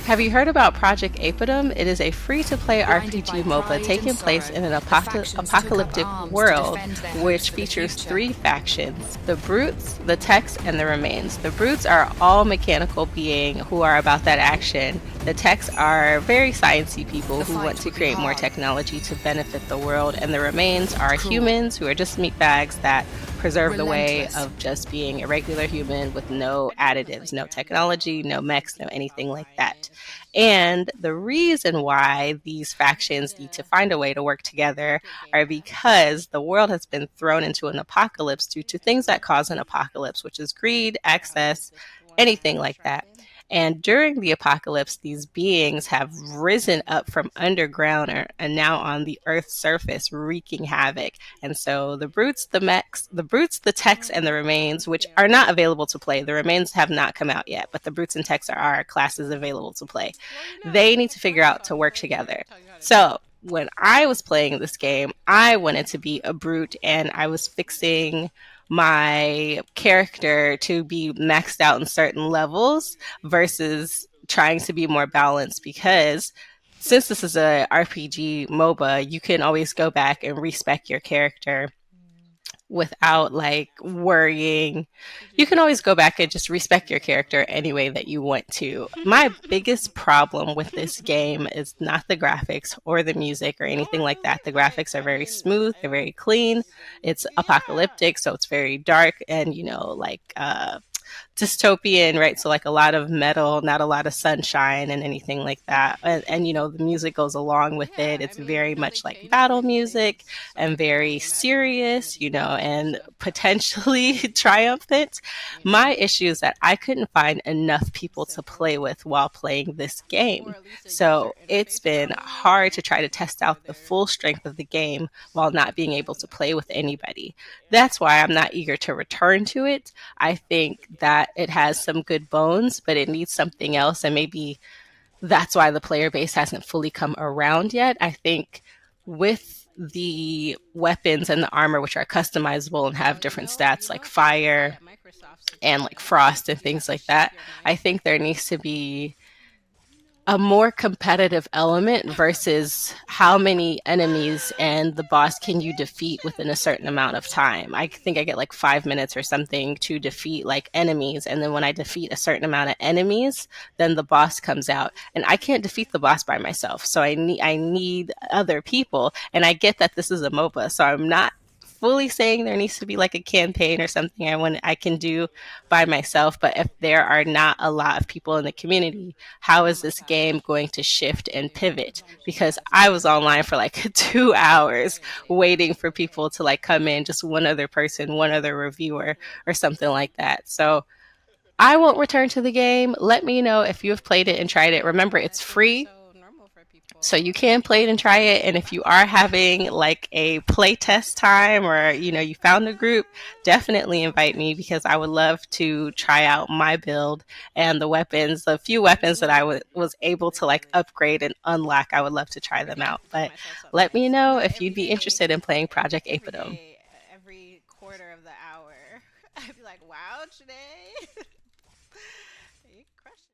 Have you heard about Project Apidom? It is a free-to-play Blinded by RPG-Moba pride and taking place sorrow, in an the factions took up apocalyptic arms to world, defend their hopes which for the features future. three factions: the Brutes, the Techs, and the Remains. The Brutes are all mechanical beings who are about that action. The Techs are very sciencey people The who want fight to would be create more hard, technology to benefit the world, and the Remains are cruel, humans who are just meatbags that preserve the way relentless. of just being a regular human with no additives, no technology, no mechs, no anything like that. And the reason why these factions need to find a way to work together are because the world has been thrown into an apocalypse due to things that cause an apocalypse, which is greed, access, anything like that. And during the apocalypse, these beings have risen up from underground and now on the Earth's surface, wreaking havoc. And so the brutes, the mechs, the brutes, the techs, and the remains, which are not available to play. The remains have not come out yet, but the brutes and techs are our classes available to play. They need to figure out to work together. So when I was playing this game, I wanted to be a brute and I was fixing my character to be maxed out in certain levels versus trying to be more balanced because since this is a RPG MOBA, you can always go back and respec your character without like worrying. You can always go back and just respect your character any way that you want to. My biggest problem with this game is not the graphics or the music or anything like that. The graphics are very smooth, they're very clean. It's apocalyptic, so it's very dark and dystopian, right? So like a lot of metal, not a lot of sunshine and anything like that. And the music goes along with it. It's very much like battle music and very serious, and potentially triumphant. My issue is that I couldn't find enough people to play with while playing this game. So it's been hard to try to test out the full strength of the game while not being able to play with anybody. That's why I'm not eager to return to it. I think that it has some good bones, but it needs something else. And maybe that's why the player base hasn't fully come around yet. I think with the weapons and the armor, which are customizable and have different stats like fire and like frost and things like that, I think there needs to be a more competitive element versus how many enemies and the boss can you defeat within a certain amount of time. I think I get like 5 minutes or something to defeat like enemies. And then when I defeat a certain amount of enemies, then the boss comes out. And I can't defeat the boss by myself. So I need other people. And I get that this is a MOBA. So I'm not fully saying there needs to be like a campaign or something I can do by myself, but if there are not a lot of people in the community, how is this game going to shift and pivot? Because I was online for like 2 hours waiting for people to like come in, just one other person, one other reviewer, or something like that. So I won't return to the game. Let me know if you have played it and tried it. Remember, it's free. So you can play it and try it. And if you are having like a play test time or, you found a group, definitely invite me because I would love to try out my build and the weapons, the few weapons that was able to like upgrade and unlock. I would love to try them out. But let me know if you'd be interested in playing Project Apidom. Every quarter of the hour, I'd be like, wow, Junae.